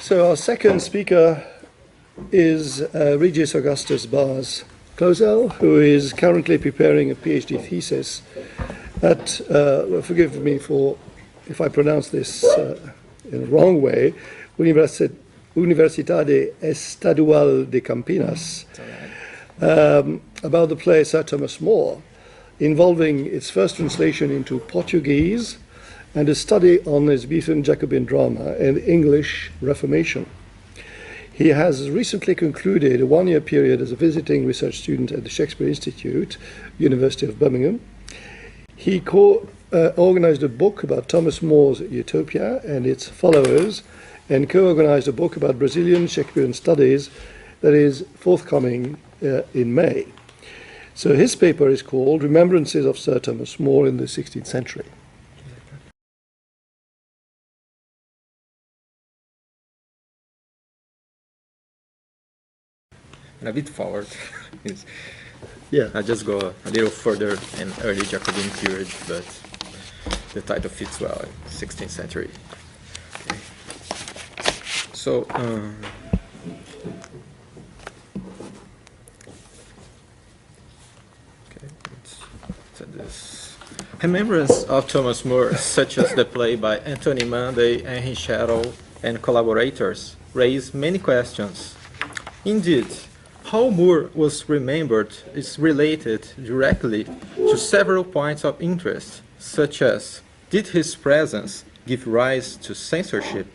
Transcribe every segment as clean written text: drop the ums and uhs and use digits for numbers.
So our second speaker is Regis Augustus Bars Closel, who is currently preparing a PhD thesis at, forgive me for if I pronounce this in the wrong way, Universidade Estadual de Campinas, about the play Sir Thomas More, involving its first translation into Portuguese and a study on Elizabethan Jacobin drama and English Reformation. He has recently concluded a one-year period as a visiting research student at the Shakespeare Institute, University of Birmingham. He organized a book about Thomas More's Utopia and its followers, and co-organized a book about Brazilian Shakespearean studies that is forthcoming in May. So his paper is called Remembrances of Sir Thomas More in the 16th Century. A bit forward. Yeah. I just go a little further in early Jacobin period, but the title fits well in 16th century. Okay. So, let's set this. Remembrance of Thomas More, such as the play by Anthony Munday, Henry Shettle, and collaborators, raise many questions. Indeed, how Moore was remembered is related directly to several points of interest, such as, did his presence give rise to censorship,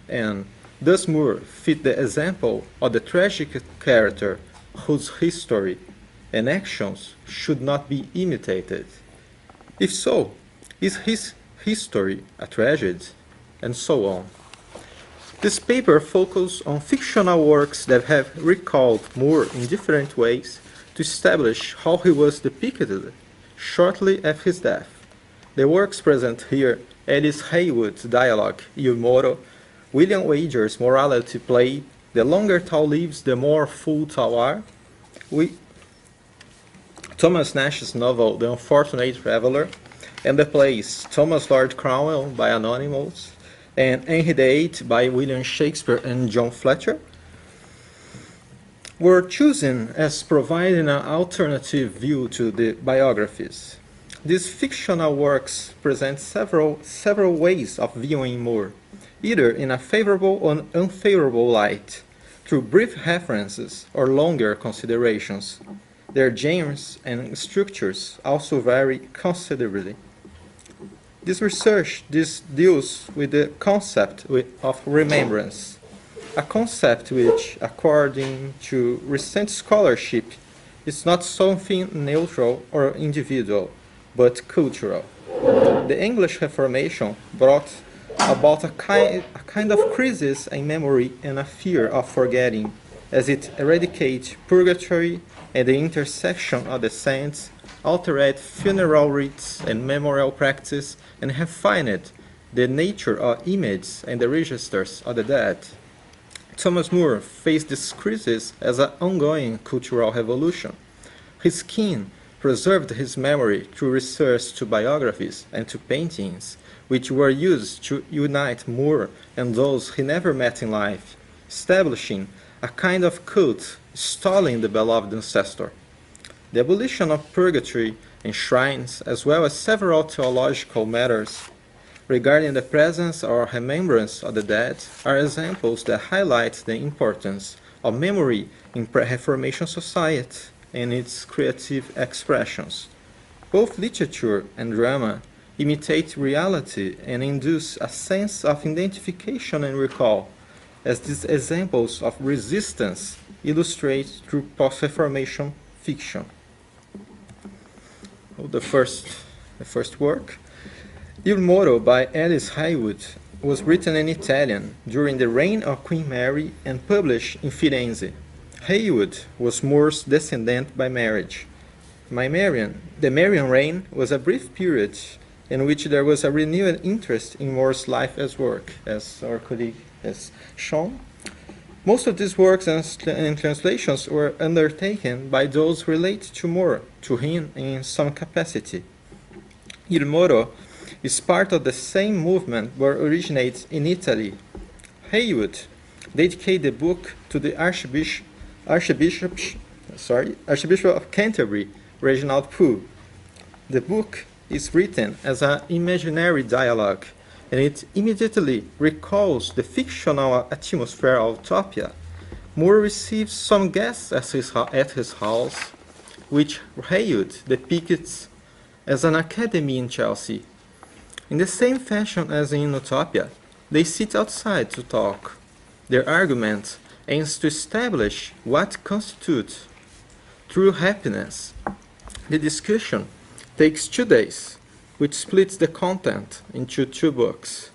and does Moore fit the example of the tragic character whose history and actions should not be imitated? If so, is his history a tragedy? And so on. This paper focuses on fictional works that have recalled Moore in different ways to establish how he was depicted shortly after his death. The works present here: Ellis Haywood's dialogue, Il Moro, William Wager's morality play, The longer thou lives, the more fool thou art, Thomas Nash's novel, The Unfortunate Traveller, and the plays Thomas Lord Cromwell by Anonymous, and Henry VIII by William Shakespeare and John Fletcher, were chosen as providing an alternative view to the biographies. These fictional works present several ways of viewing Moore, either in a favorable or unfavorable light, through brief references or longer considerations. Their genres and structures also vary considerably. This research deals with the concept of remembrance, a concept which, according to recent scholarship, is not something neutral or individual, but cultural. The English Reformation brought about a kind of crisis in memory and a fear of forgetting, as it eradicated purgatory and the intercession of the saints, altered funeral rites and memorial practice, and refined the nature of images and the registers of the dead. Thomas More faced this crisis as an ongoing cultural revolution. His king preserved his memory through research to biographies and to paintings, which were used to unite Moore and those he never met in life, establishing a kind of cult stalling the beloved ancestor. The abolition of purgatory and shrines, as well as several theological matters regarding the presence or remembrance of the dead, are examples that highlight the importance of memory in pre-Reformation society and its creative expressions. Both literature and drama imitate reality and induce a sense of identification and recall, as these examples of resistance illustrate through post-Reformation fiction. The first work, Il Moro by Ellis Haywood, was written in Italian during the reign of Queen Mary and published in Firenze. Haywood was Moore's descendant by marriage. The Marian reign was a brief period in which there was a renewed interest in Moore's life as work, as our colleague has shown. Most of these works and translations were undertaken by those related to Moore, to him in some capacity. Il Moro is part of the same movement that originates in Italy. Haywood dedicate the book to the Archbishop of Canterbury, Reginald Pooe. The book is written as an imaginary dialogue, and it immediately recalls the fictional atmosphere of Utopia. Moore receives some guests at his house, which Haywood depicts as an academy in Chelsea. In the same fashion as in Utopia, they sit outside to talk. Their argument aims to establish what constitutes true happiness. The discussion takes 2 days, which splits the content into 2 books.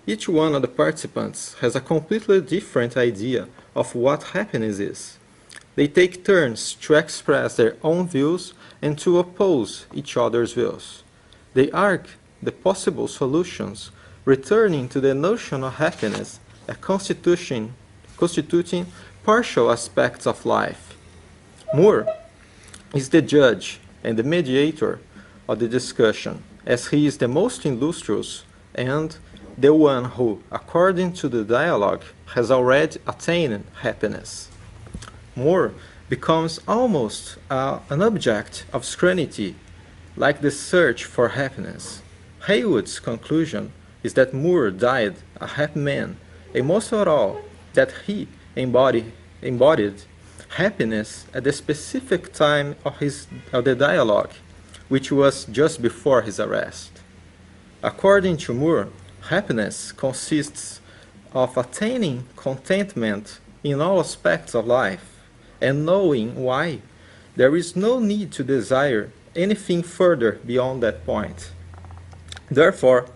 Each one of the participants has a completely different idea of what happiness is. They take turns to express their own views and to oppose each other's views. They argue the possible solutions, returning to the notion of happiness as constituting partial aspects of life. Moore is the judge and the mediator of the discussion, as he is the most illustrious and the one who, according to the dialogue, has already attained happiness. Moore becomes almost an object of scrutiny, like the search for happiness. Haywood's conclusion is that Moore died a happy man, and most of all, that he embodied happiness at the specific time of the dialogue, which was just before his arrest. According to Moore, happiness consists of attaining contentment in all aspects of life, and knowing why there is no need to desire anything further beyond that point. Therefore,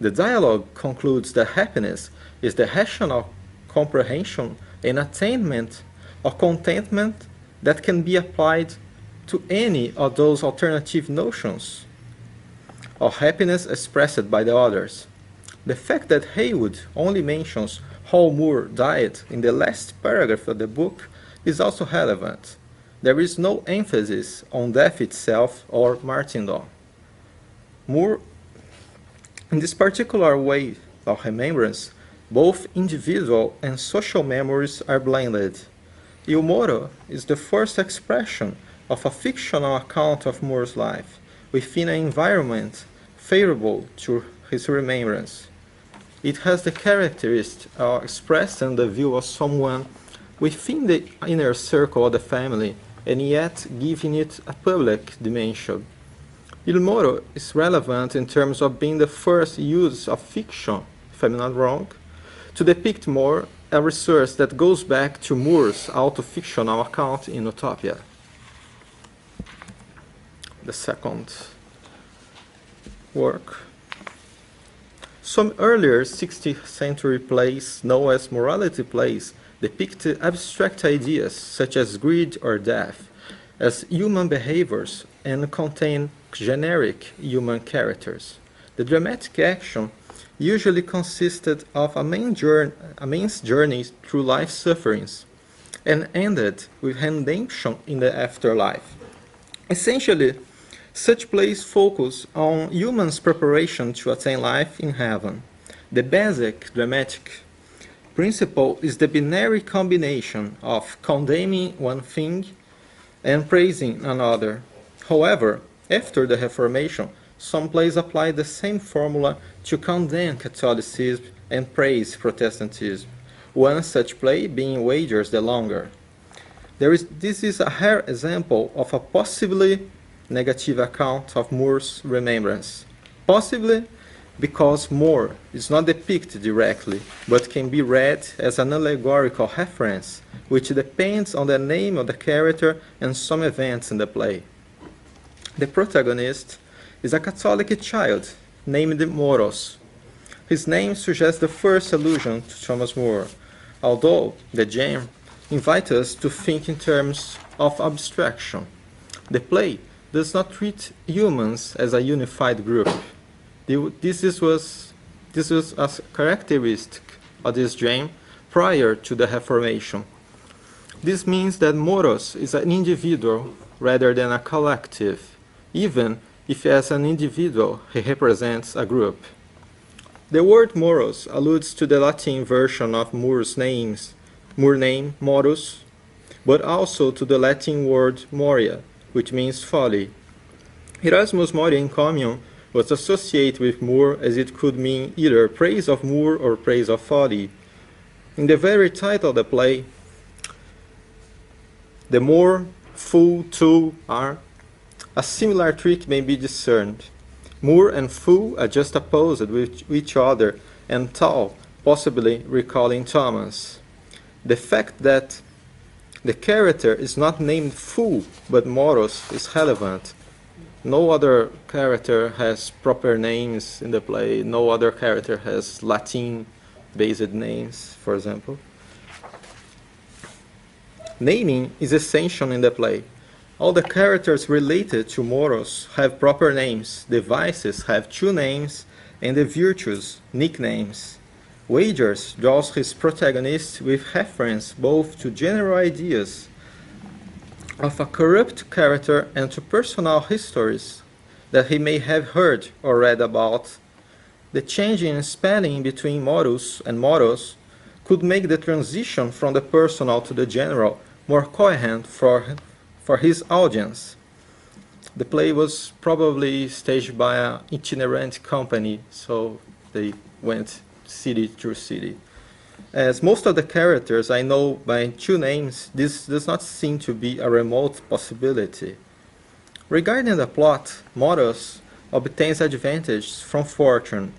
the dialogue concludes that happiness is the rational comprehension and attainment of contentment that can be applied to any of those alternative notions of happiness expressed by the others. The fact that Haywood only mentions how Moore died in the last paragraph of the book is also relevant. There is no emphasis on death itself or martyrdom. Moore, in this particular way of remembrance, both individual and social memories are blended. Il Moro is the first expression of a fictional account of Moore's life within an environment favorable to his remembrance. It has the characteristic of expressing the view of someone within the inner circle of the family and yet giving it a public dimension. Il Moro is relevant in terms of being the first use of fiction, if I'm not wrong, to depict Moore, a resource that goes back to Moore's auto-fictional account in Utopia. The second work. Some earlier 16th century plays, known as morality plays, depicted abstract ideas such as greed or death as human behaviors and contain generic human characters. The dramatic action usually consisted of a man's journey through life sufferings and ended with redemption in the afterlife. Essentially, such plays focus on humans' preparation to attain life in heaven. The basic dramatic principle is the binary combination of condemning one thing and praising another. However, after the Reformation, some plays apply the same formula to condemn Catholicism and praise Protestantism, one such play being Wages the Longer. This is a rare example of a possibly negative account of Moore's remembrance, possibly because Moore is not depicted directly, but can be read as an allegorical reference, which depends on the name of the character and some events in the play. The protagonist is a Catholic child named Moros. His name suggests the first allusion to Thomas More, although the genre invites us to think in terms of abstraction. The play does not treat humans as a unified group. This was a characteristic of this genre prior to the Reformation. This means that Moros is an individual rather than a collective, even if as an individual he represents a group. The word Moros alludes to the Latin version of Moore's names, Moore name morus, but also to the Latin word moria, which means folly. Erasmus' moria encomium was associated with Moore as it could mean either praise of Moore or praise of folly. In the very title of the play, the more fool two are, a similar trick may be discerned. Moore and fool are just opposed with each other, and tall, possibly recalling Thomas. The fact that the character is not named fool but Moros is relevant. No other character has proper names in the play. No other character has Latin-based names, for example. Naming is essential in the play. All the characters related to Moros have proper names, the vices have two names, and the virtues, nicknames. Wagers draws his protagonist with reference both to general ideas of a corrupt character and to personal histories that he may have heard or read about. The change in spelling between morus and moros could make the transition from the personal to the general more coherent for his audience. The play was probably staged by an itinerant company, so they went city through city. As most of the characters I know by two names, this does not seem to be a remote possibility. Regarding the plot, Moros obtains advantage from fortune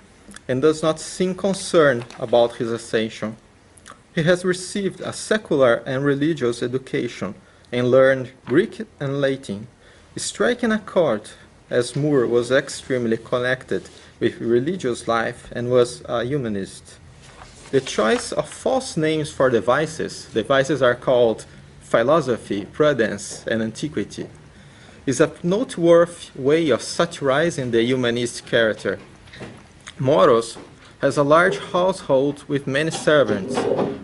and does not seem concerned about his ascension. He has received a secular and religious education and learned Greek and Latin, striking a chord, as Moore was extremely connected with religious life and was a humanist. The choice of false names for the vices are called philosophy, prudence, and antiquity, is a noteworthy way of satirizing the humanist character. Moros has a large household with many servants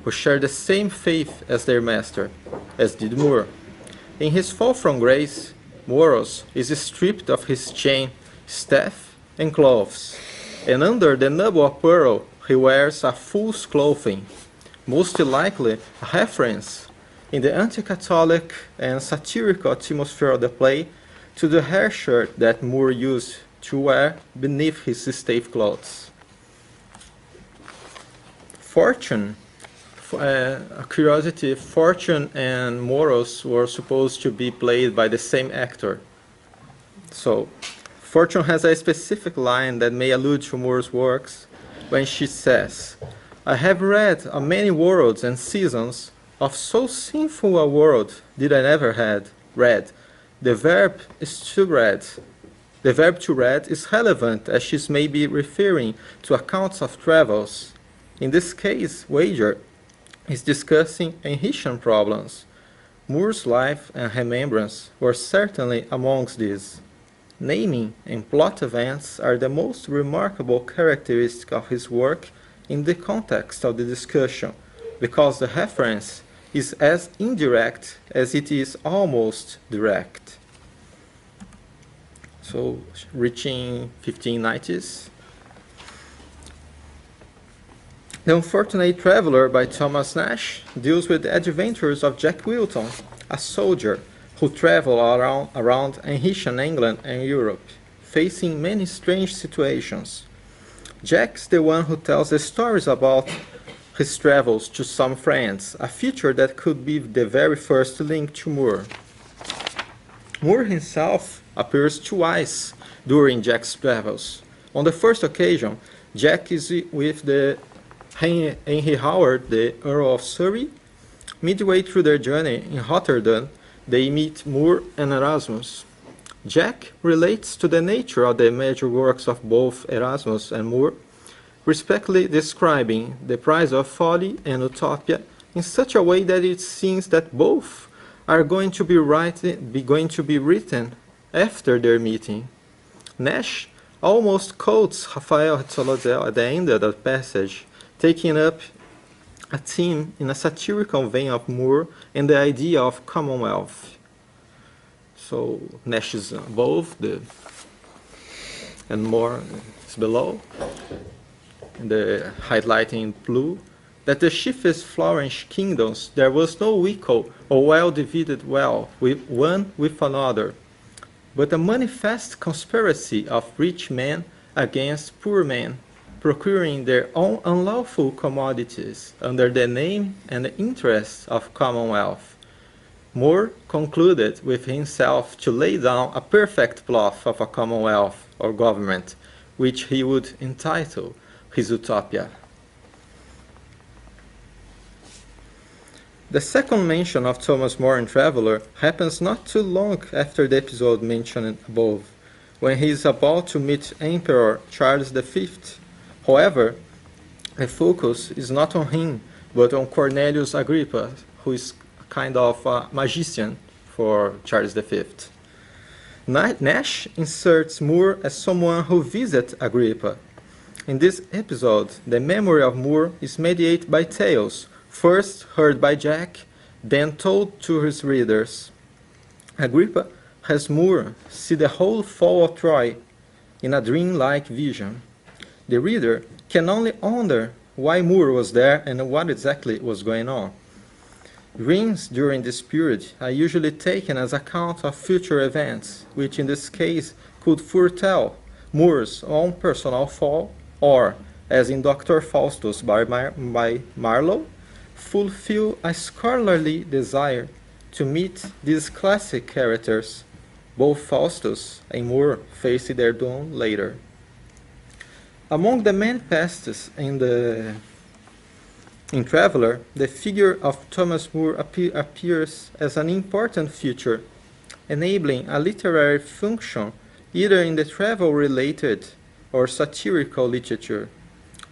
who share the same faith as their master, as did Moore. In his fall from grace, Moros is stripped of his chain, staff, and clothes, and under the noble apparel he wears a fool's clothing, most likely a reference, in the anti-Catholic and satirical atmosphere of the play, to the hair shirt that Moore used to wear beneath his stiff clothes. Fortune, a curiosity, Fortune and Moros were supposed to be played by the same actor. So, Fortune has a specific line that may allude to Moore's works when she says, "I have read of many worlds and seasons, of so sinful a world did I never had read. The verb is to read. The verb to read is relevant as she may be referring to accounts of travels. In this case, Wager is discussing Enchiridion problems. Moore's life and remembrance were certainly amongst these. Naming and plot events are the most remarkable characteristic of his work in the context of the discussion, because the reference is as indirect as it is almost direct." So, reaching 1590s. The Unfortunate Traveler by Thomas Nash deals with the adventures of Jack Wilton, a soldier who traveled around Enchiridion England and Europe, facing many strange situations. Jack's the one who tells the stories about his travels to some friends, a feature that could be the very first link to Moore. Moore himself appears twice during Jack's travels. On the first occasion, Jack is with the Henry Howard, the Earl of Surrey. Midway through their journey in Rotterdam, they meet Moore and Erasmus. Jack relates to the nature of the major works of both Erasmus and Moore, respectively describing the price of folly and utopia in such a way that it seems that both are going to be written after their meeting. Nash almost quotes Raphael Closel at the end of the passage, taking up a theme in a satirical vein of Moore and the idea of commonwealth. So Nash is above, and Moore is below, and the highlighting blue. that the chiefest Florence kingdoms there was no equal or well-divided wealth with one with another, but a manifest conspiracy of rich men against poor men, procuring their own unlawful commodities under the name and the interest of commonwealth. More concluded with himself to lay down a perfect plot of a commonwealth or government, which he would entitle his Utopia. The second mention of Thomas More in Traveller happens not too long after the episode mentioned above, when he is about to meet Emperor Charles V. However, the focus is not on him, but on Cornelius Agrippa, who is a kind of a magician for Charles V. Nash inserts Moore as someone who visits Agrippa. In this episode, the memory of Moore is mediated by tales, first heard by Jack, then told to his readers. Agrippa has Moore see the whole fall of Troy in a dream-like vision. The reader can only wonder why Moore was there and what exactly was going on. Dreams during this period are usually taken as account of future events, which in this case could foretell Moore's own personal fall, or, as in Dr. Faustus by Marlowe, fulfill a scholarly desire to meet these classic characters. Both Faustus and Moore faced their doom later. Among the main passages in Traveller, the figure of Thomas Moore appears as an important feature, enabling a literary function either in the travel-related or satirical literature.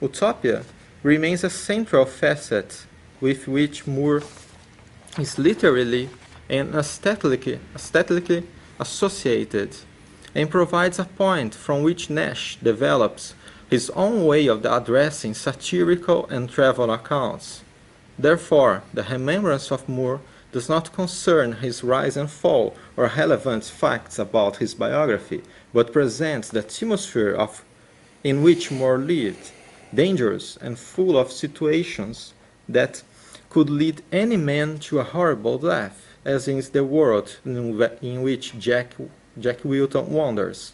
Utopia remains a central facet with which Moore is literally and aesthetically associated, and provides a point from which Nash develops his own way of addressing satirical and travel accounts. Therefore, the Remembrance of Moore does not concern his rise and fall or relevant facts about his biography, but presents the atmosphere in which Moore lived, dangerous and full of situations that could lead any man to a horrible death, as is the world in which Jack Wilton wanders.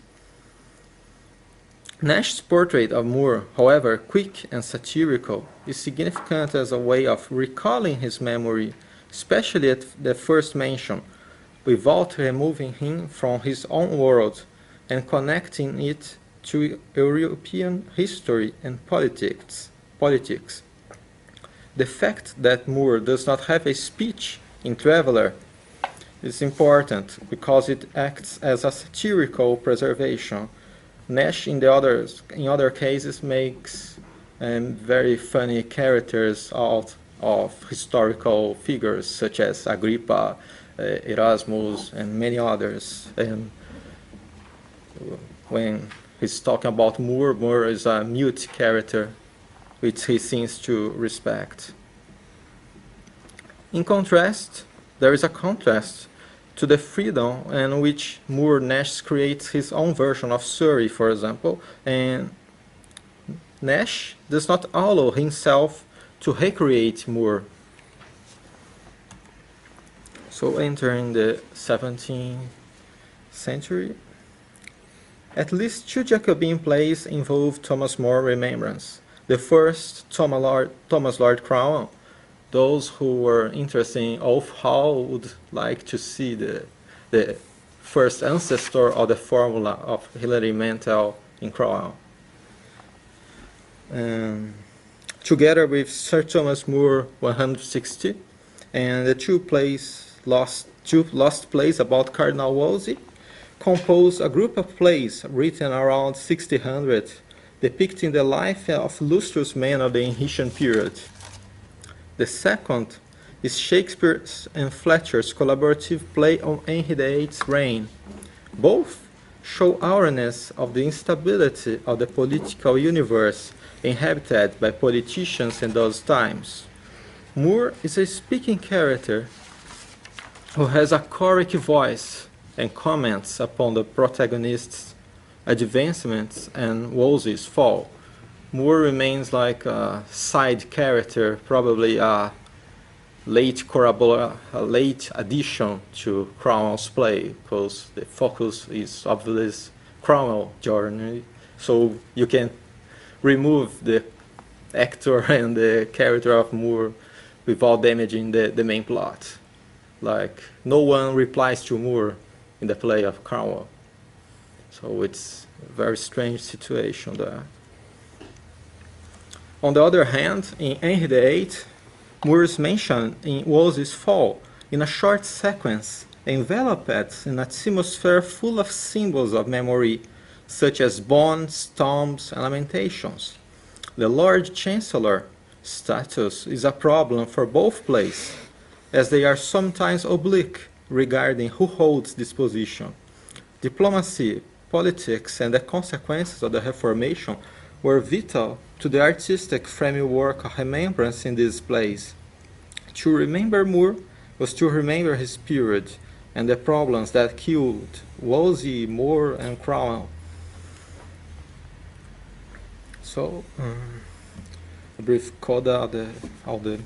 Nash's portrait of Moore, however quick and satirical, is significant as a way of recalling his memory, especially at the first mention, without removing him from his own world and connecting it to European history and politics. The fact that Moore does not have a speech in Traveller is important because it acts as a satirical preservation. Nash, in other cases, makes very funny characters out of historical figures such as Agrippa, Erasmus, and many others. And when he's talking about Moore, Moore is a mute character which he seems to respect. In contrast, there is a contrast to the freedom in which Moore Nash creates his own version of Surrey, for example, and Nash does not allow himself to recreate Moore. So entering the 17th century, at least two Jacobean plays involve Thomas More Remembrance. The first, Thomas Lord Cromwell. Those who were interested in Wolf Hall would like to see the first ancestor of the formula of Hilary Mantel in Cromwell. Together with Sir Thomas More 160 and the two lost plays about Cardinal Wolsey, compose a group of plays written around 1600 depicting the life of illustrious men of the ancient period. The second is Shakespeare's and Fletcher's collaborative play on Henry VIII's reign. Both show awareness of the instability of the political universe inhabited by politicians in those times. Moore is a speaking character who has a choric voice and comments upon the protagonist's advancements and Wolsey's fall. Moore remains like a side character, probably a a late addition to Cromwell's play, because the focus is obviously Cromwell journey, so you can remove the actor and the character of Moore without damaging the main plot. Like, no one replies to Moore in the play of Cromwell. So it's a very strange situation there. On the other hand, in Henry VIII, Moore is mentioned in Wolsey's Fall in a short sequence enveloped in an atmosphere full of symbols of memory, such as bonds, tombs, and lamentations. The Lord Chancellor status is a problem for both plays, as they are sometimes oblique regarding who holds this position. Diplomacy, politics, and the consequences of the Reformation were vital to the artistic framework of remembrance in these plays. To remember Moore was to remember his period and the problems that killed Wolsey, Moore, and Cromwell. So, a brief coda of all the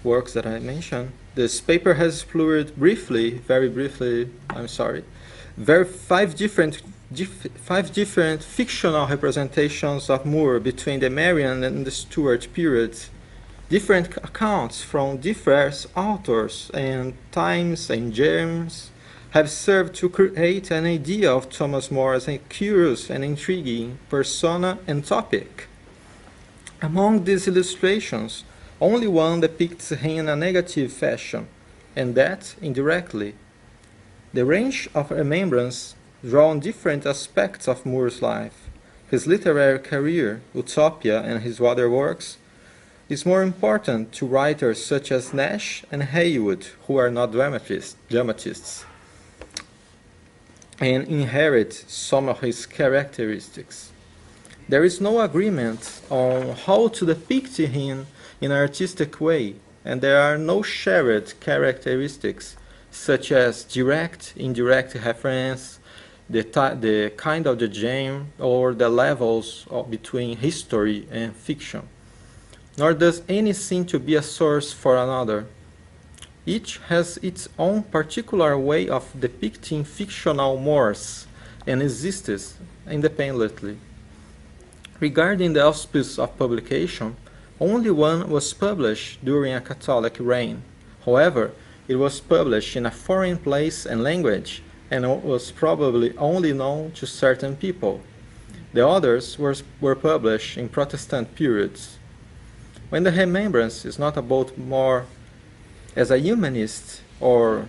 works that I mentioned. This paper has explored very briefly, five different fictional representations of Moore between the Marian and the Stuart periods. Different accounts from diverse authors and times and germs have served to create an idea of Thomas More as a curious and intriguing persona and topic. Among these illustrations, only one depicts him in a negative fashion, and that indirectly. The range of remembrance draws on different aspects of Moore's life. His literary career, Utopia, and his other works is more important to writers such as Nash and Heywood, who are not dramatists, and inherit some of his characteristics. There is no agreement on how to depict him in an artistic way, and there are no shared characteristics such as direct, indirect reference, the kind of the genre, or the levels between history and fiction. Nor does any seem to be a source for another. Each has its own particular way of depicting fictional Moors and exists independently. Regarding the auspice of publication, only one was published during a Catholic reign. However, it was published in a foreign place and language, and was probably only known to certain people. The others were published in Protestant periods. When the remembrance is not about More as a humanist or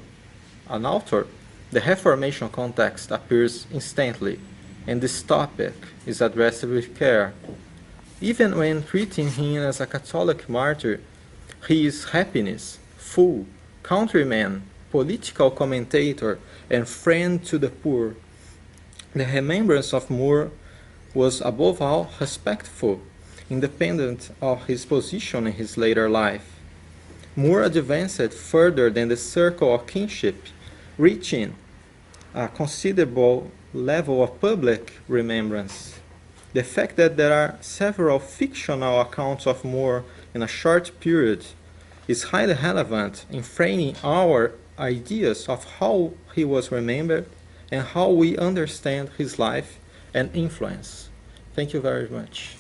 an author, the Reformation context appears instantly, and this topic is addressed with care. Even when treating him as a Catholic martyr, he is happiness, fool, countryman, political commentator, and friend to the poor. The remembrance of Moore was above all respectful, independent of his position in his later life. Moore advanced further than the circle of kinship, reaching a considerable level of public remembrance. The fact that there are several fictional accounts of Moore in a short period is highly relevant in framing our ideas of how he was remembered and how we understand his life and influence. Thank you very much.